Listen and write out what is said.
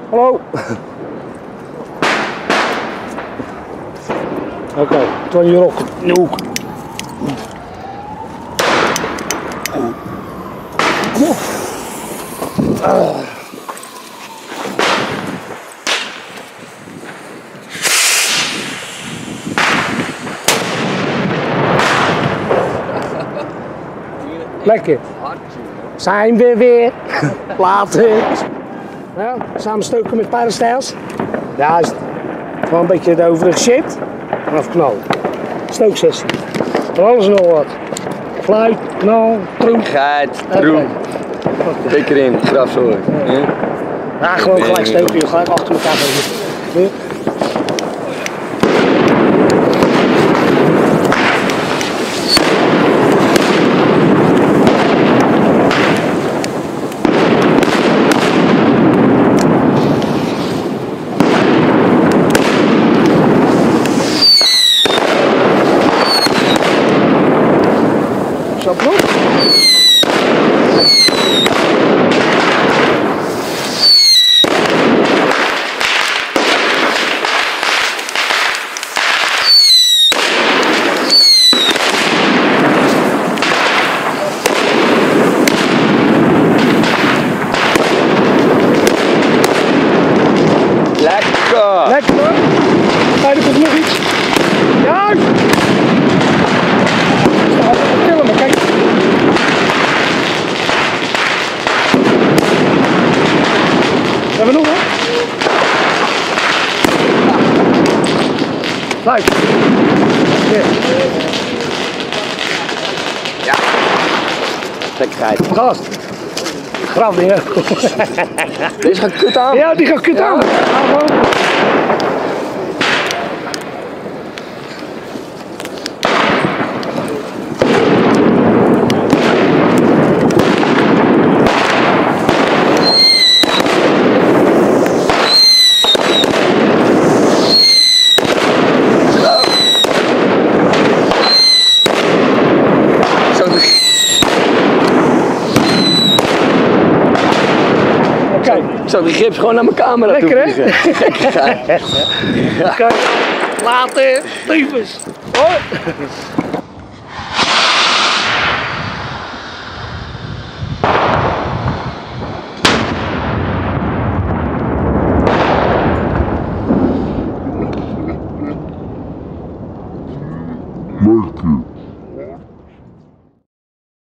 Hallo. Oké, Tony hier ook. In de hoek. Kom op. Lekker. Zijn we weer. Later. Ja, samen stoken met paardenstijls. Ja, is gewoon een beetje de overige shit. En afknallen. Stooksessie. Van alles en nog wat. Fluit, knal, troep. Geit, troep. Tik erin, grafzooi. Ja, gewoon gelijk stoken, gelijk achter elkaar. Ja. Chablon. Lekker! Lekker hoor. Kijk, er komt nog iets. Juist! Filmen, kijk. Hebben we nog hoor? Kijk. Ja. Lekker geit. Gast. Graf dingen. Deze gaat kut aan. Ja, die gaat kut aan. Kijk. Zo, die gips gewoon naar mijn camera Lekker, toe hè? vliegen. Lekker. Kijk, later, tyfus. Hoi.